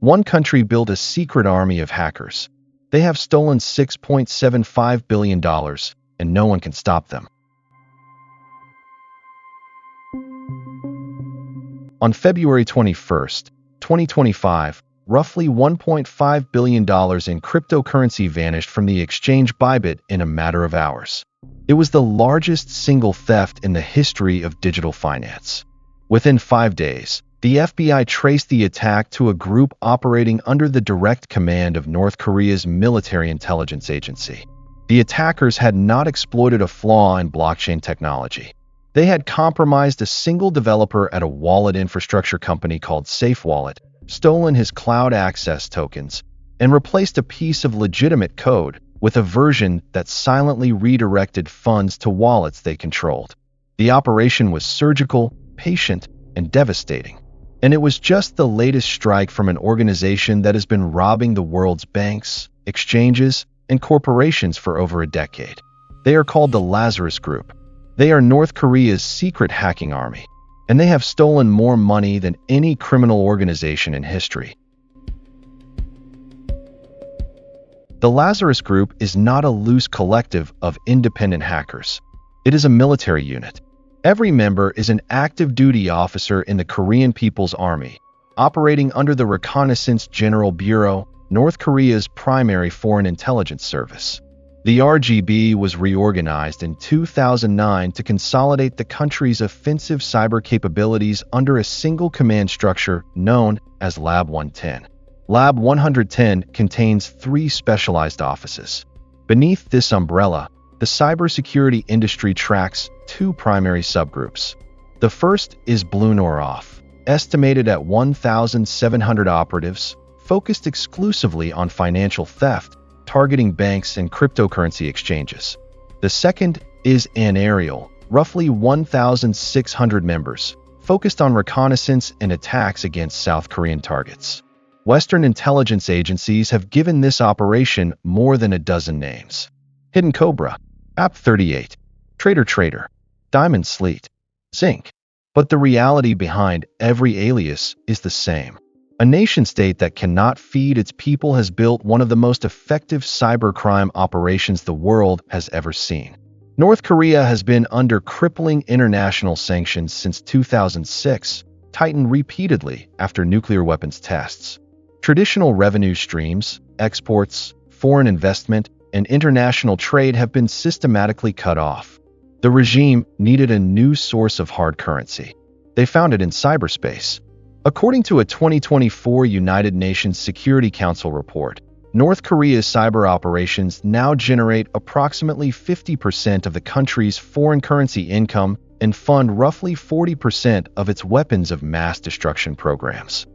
One country built a secret army of hackers. They have stolen $6.75 billion, and no one can stop them. On February 21, 2025, roughly $1.5 billion in cryptocurrency vanished from the exchange Bybit in a matter of hours. It was the largest single theft in the history of digital finance. Within 5 days, the FBI traced the attack to a group operating under the direct command of North Korea's military intelligence agency. The attackers had not exploited a flaw in blockchain technology. They had compromised a single developer at a wallet infrastructure company called SafeWallet, stolen his cloud access tokens, and replaced a piece of legitimate code with a version that silently redirected funds to wallets they controlled. The operation was surgical, patient, and devastating. And it was just the latest strike from an organization that has been robbing the world's banks, exchanges, and corporations for over a decade. They are called the Lazarus Group. They are North Korea's secret hacking army, and they have stolen more money than any criminal organization in history. The Lazarus Group is not a loose collective of independent hackers. It is a military unit. Every member is an active duty officer in the Korean People's Army, operating under the Reconnaissance General Bureau, North Korea's primary foreign intelligence service. The RGB was reorganized in 2009 to consolidate the country's offensive cyber capabilities under a single command structure known as Lab 110. Lab 110 contains 3 specialized offices. Beneath this umbrella, the cybersecurity industry tracks 2 primary subgroups. The first is Blue Nor Off, estimated at 1,700 operatives, focused exclusively on financial theft, targeting banks and cryptocurrency exchanges. The second is Aerial, roughly 1,600 members, focused on reconnaissance and attacks against South Korean targets. Western intelligence agencies have given this operation more than a dozen names. Hidden Cobra, AP38, Trader, Diamond Sleet, Zinc. But the reality behind every alias is the same. A nation-state that cannot feed its people has built one of the most effective cybercrime operations the world has ever seen. North Korea has been under crippling international sanctions since 2006, tightened repeatedly after nuclear weapons tests. Traditional revenue streams, exports, foreign investment, and international trade have been systematically cut off. The regime needed a new source of hard currency. They found it in cyberspace. According to a 2024 United Nations Security Council report, North Korea's cyber operations now generate approximately 50% of the country's foreign currency income and fund roughly 40% of its weapons of mass destruction programs.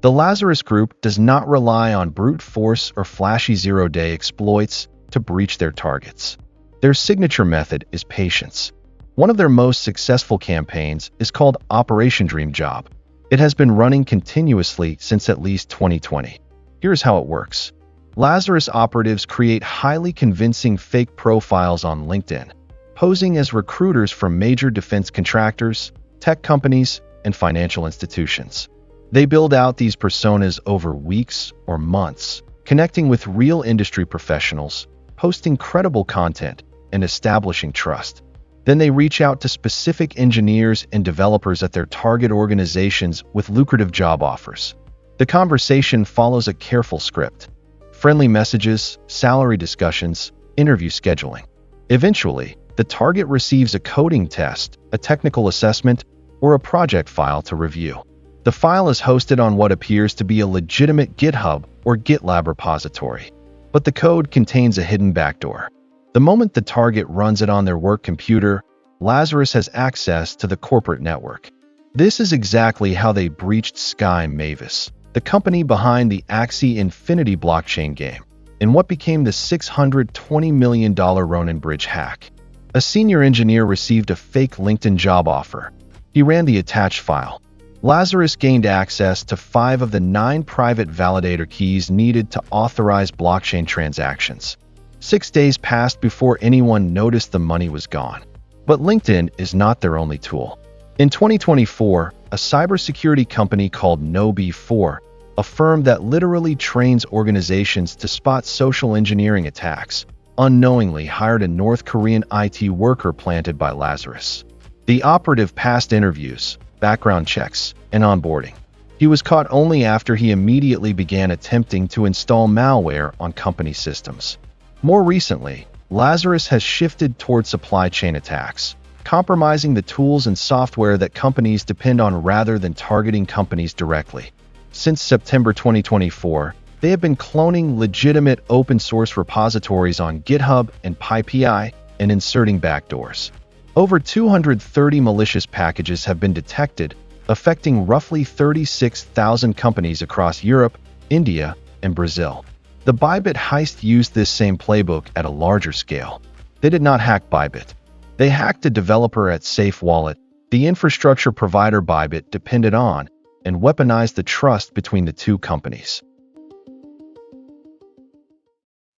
The Lazarus Group does not rely on brute force or flashy zero-day exploits to breach their targets. Their signature method is patience. One of their most successful campaigns is called Operation Dream Job. It has been running continuously since at least 2020. Here's how it works. Lazarus operatives create highly convincing fake profiles on LinkedIn, posing as recruiters from major defense contractors, tech companies, and financial institutions. They build out these personas over weeks or months, connecting with real industry professionals, posting credible content, and establishing trust. Then they reach out to specific engineers and developers at their target organizations with lucrative job offers. The conversation follows a careful script: friendly messages, salary discussions, interview scheduling. Eventually, the target receives a coding test, a technical assessment, or a project file to review. The file is hosted on what appears to be a legitimate GitHub or GitLab repository, but the code contains a hidden backdoor. The moment the target runs it on their work computer, Lazarus has access to the corporate network. This is exactly how they breached Sky Mavis, the company behind the Axie Infinity blockchain game, in what became the $620 million Ronin Bridge hack. A senior engineer received a fake LinkedIn job offer. He ran the attached file. Lazarus gained access to 5 of the 9 private validator keys needed to authorize blockchain transactions. 6 days passed before anyone noticed the money was gone. But LinkedIn is not their only tool. In 2024, a a cybersecurity company called KnowBe4, a firm that literally trains organizations to spot social engineering attacks, unknowingly hired a North Korean IT worker planted by Lazarus. The operative passed interviews, background checks, and onboarding. He was caught only after he immediately began attempting to install malware on company systems. More recently, Lazarus has shifted toward supply chain attacks, compromising the tools and software that companies depend on rather than targeting companies directly. Since September 2024, they have been cloning legitimate open-source repositories on GitHub and PyPI and inserting backdoors. Over 230 malicious packages have been detected, affecting roughly 36,000 companies across Europe, India, and Brazil. The Bybit heist used this same playbook at a larger scale. They did not hack Bybit. They hacked a developer at Safe Wallet, the infrastructure provider Bybit depended on, and weaponized the trust between the two companies.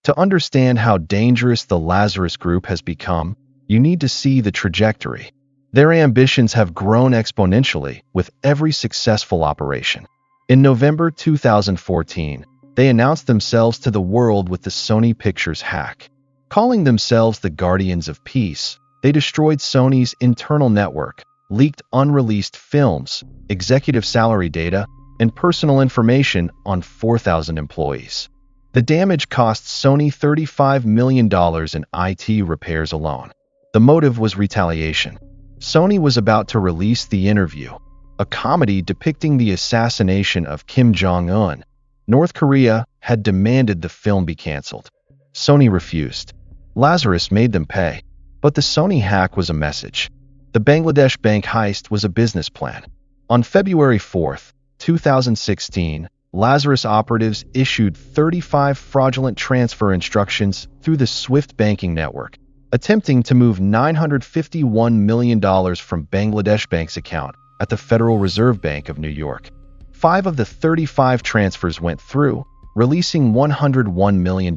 To understand how dangerous the Lazarus Group has become, you need to see the trajectory. Their ambitions have grown exponentially with every successful operation. In November 2014, they announced themselves to the world with the Sony Pictures hack. Calling themselves the Guardians of Peace, they destroyed Sony's internal network, leaked unreleased films, executive salary data, and personal information on 4,000 employees. The damage cost Sony $35 million in IT repairs alone. The motive was retaliation. Sony was about to release The Interview, a comedy depicting the assassination of Kim Jong-un. North Korea had demanded the film be canceled. Sony refused. Lazarus made them pay. But the Sony hack was a message. The Bangladesh bank heist was a business plan. On February 4, 2016, Lazarus operatives issued 35 fraudulent transfer instructions through the SWIFT banking network, attempting to move $951 million from Bangladesh Bank's account at the Federal Reserve Bank of New York. 5 of the 35 transfers went through, releasing $101 million.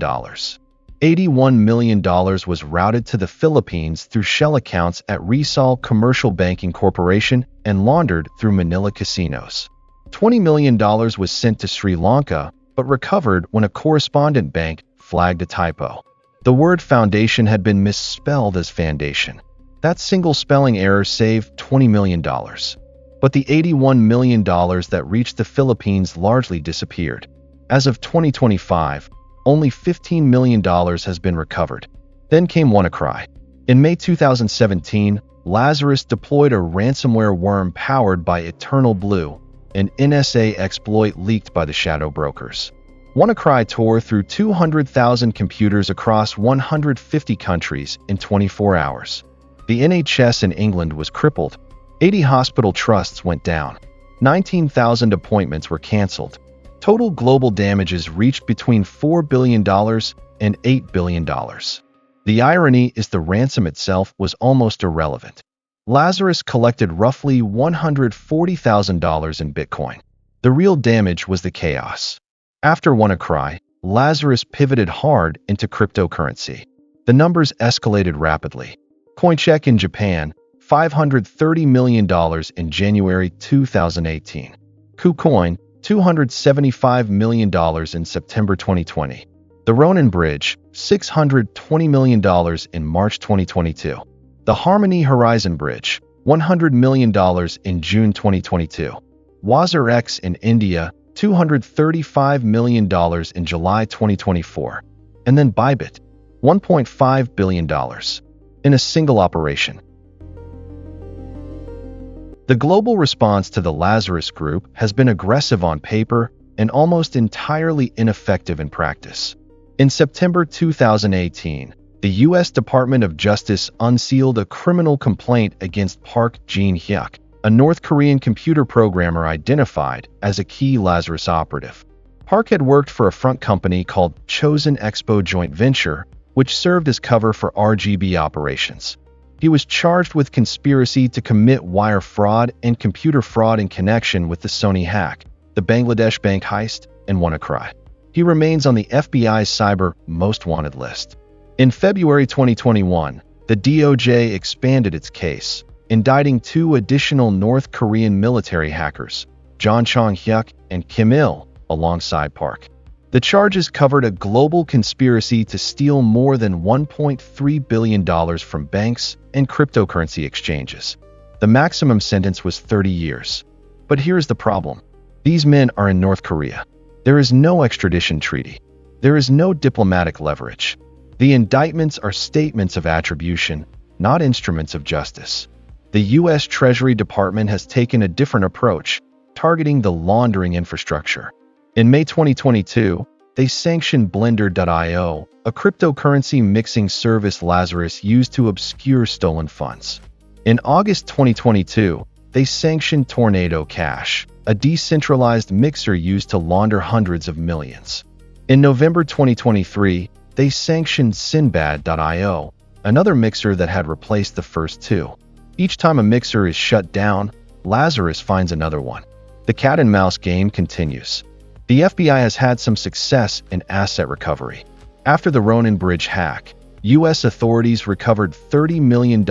$81 million was routed to the Philippines through shell accounts at Rizal Commercial Banking Corporation and laundered through Manila casinos. $20 million was sent to Sri Lanka, but recovered when a correspondent bank flagged a typo. The word foundation had been misspelled as foundation. That single spelling error saved $20 million. But the $81 million that reached the Philippines largely disappeared. As of 2025, only $15 million has been recovered. Then came WannaCry. In May 2017, Lazarus deployed a ransomware worm powered by Eternal Blue, an NSA exploit leaked by the shadow brokers. WannaCry tore through 200,000 computers across 150 countries in 24 hours. The NHS in England was crippled. 80 hospital trusts went down. 19,000 appointments were cancelled. Total global damages reached between $4 billion and $8 billion. The irony is the ransom itself was almost irrelevant. Lazarus collected roughly $140,000 in Bitcoin. The real damage was the chaos. After WannaCry, Lazarus pivoted hard into cryptocurrency. The numbers escalated rapidly. Coincheck in Japan, $530 million in January 2018. KuCoin, $275 million in September 2020. The Ronin Bridge, $620 million in March 2022. The Harmony Horizon Bridge, $100 million in June 2022. Wazir X in India, $235 million in July 2024. And then Bybit, $1.5 billion in a single operation. The global response to the Lazarus Group has been aggressive on paper and almost entirely ineffective in practice. In September 2018, the U.S. Department of Justice unsealed a criminal complaint against Park Jin-hyuk, a North Korean computer programmer identified as a key Lazarus operative. Park had worked for a front company called Chosen Expo Joint Venture, which served as cover for RGB operations. He was charged with conspiracy to commit wire fraud and computer fraud in connection with the Sony hack, the Bangladesh bank heist, and WannaCry. He remains on the FBI's Cyber Most Wanted list. In February 2021, the DOJ expanded its case, indicting 2 additional North Korean military hackers, John Chong-hyuk and Kim Il, alongside Park. The charges covered a global conspiracy to steal more than $1.3 billion from banks and cryptocurrency exchanges. The maximum sentence was 30 years. But here's the problem. These men are in North Korea. There is no extradition treaty. There is no diplomatic leverage. The indictments are statements of attribution, not instruments of justice. The U.S. Treasury Department has taken a different approach, targeting the laundering infrastructure. In May 2022, they sanctioned Blender.io, a cryptocurrency mixing service Lazarus used to obscure stolen funds. In August 2022, they sanctioned Tornado Cash, a decentralized mixer used to launder hundreds of millions. In November 2023, they sanctioned Sinbad.io, another mixer that had replaced the first 2. Each time a mixer is shut down, Lazarus finds another one. The cat-and-mouse game continues. The FBI has had some success in asset recovery. After the Ronin Bridge hack, U.S. authorities recovered $30 million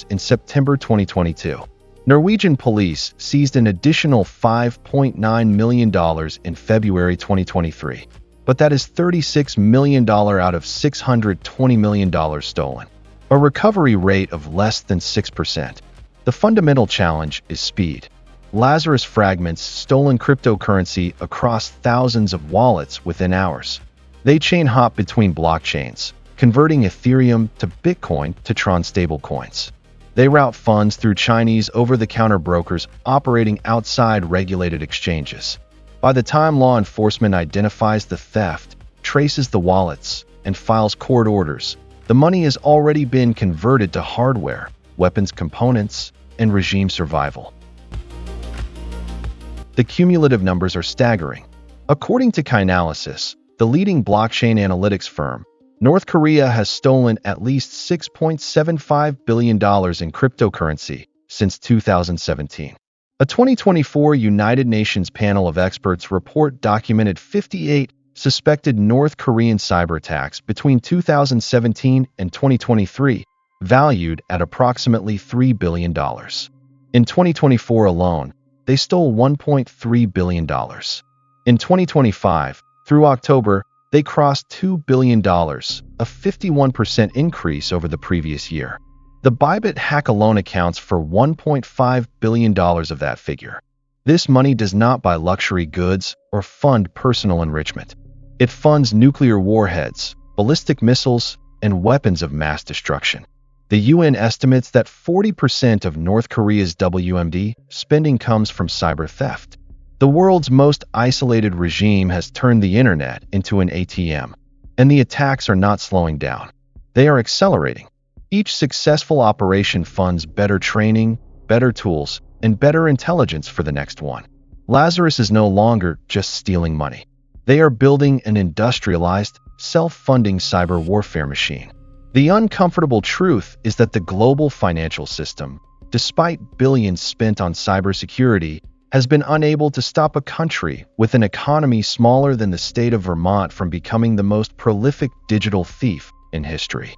in September 2022. Norwegian police seized an additional $5.9 million in February 2023. But that is $36 million out of $620 million stolen, a recovery rate of less than 6%. The fundamental challenge is speed. Lazarus fragments stolen cryptocurrency across thousands of wallets within hours. They chain hop between blockchains, converting Ethereum to Bitcoin to Tron stablecoins. They route funds through Chinese over-the-counter brokers operating outside regulated exchanges. By the time law enforcement identifies the theft, traces the wallets, and files court orders, the money has already been converted to hardware, weapons components, and regime survival. The cumulative numbers are staggering. According to Chainalysis, the leading blockchain analytics firm, North Korea has stolen at least $6.75 billion in cryptocurrency since 2017. A 2024 United Nations panel of experts report documented 58 suspected North Korean cyber attacks between 2017 and 2023, valued at approximately $3 billion. In 2024 alone, they stole $1.3 billion. In 2025, through October, they crossed $2 billion, a 51% increase over the previous year. The Bybit hack alone accounts for $1.5 billion of that figure. This money does not buy luxury goods or fund personal enrichment. It funds nuclear warheads, ballistic missiles, and weapons of mass destruction. The UN estimates that 40% of North Korea's WMD spending comes from cyber theft. The world's most isolated regime has turned the internet into an ATM, and the attacks are not slowing down. They are accelerating. Each successful operation funds better training, better tools, and better intelligence for the next one. Lazarus is no longer just stealing money. They are building an industrialized, self-funding cyber warfare machine. The uncomfortable truth is that the global financial system, despite billions spent on cybersecurity, has been unable to stop a country with an economy smaller than the state of Vermont from becoming the most prolific digital thief in history.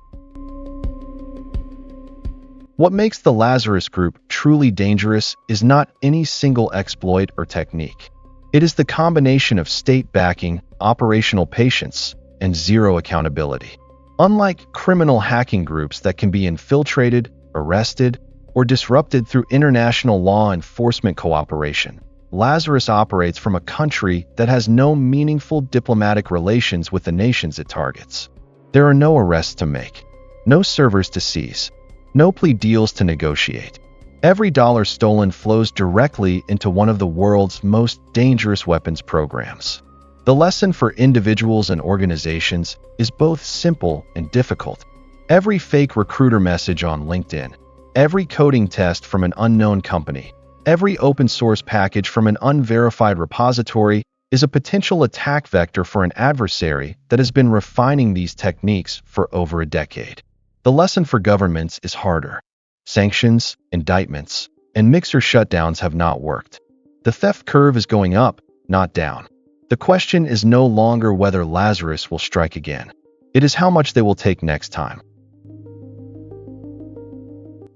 What makes the Lazarus Group truly dangerous is not any single exploit or technique. It is the combination of state backing, operational patience, and zero accountability. Unlike criminal hacking groups that can be infiltrated, arrested, or disrupted through international law enforcement cooperation, Lazarus operates from a country that has no meaningful diplomatic relations with the nations it targets. There are no arrests to make, no servers to seize, no plea deals to negotiate. Every dollar stolen flows directly into one of the world's most dangerous weapons programs. The lesson for individuals and organizations is both simple and difficult. Every fake recruiter message on LinkedIn, every coding test from an unknown company, every open source package from an unverified repository is a potential attack vector for an adversary that has been refining these techniques for over a decade. The lesson for governments is harder. Sanctions, indictments, and mixer shutdowns have not worked. The theft curve is going up, not down. The question is no longer whether Lazarus will strike again. It is how much they will take next time.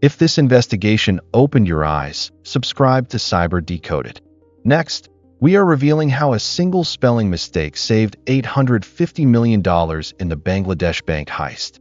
If this investigation opened your eyes, subscribe to Cyber Decoded. Next, we are revealing how a single spelling mistake saved $850 million in the Bangladesh bank heist.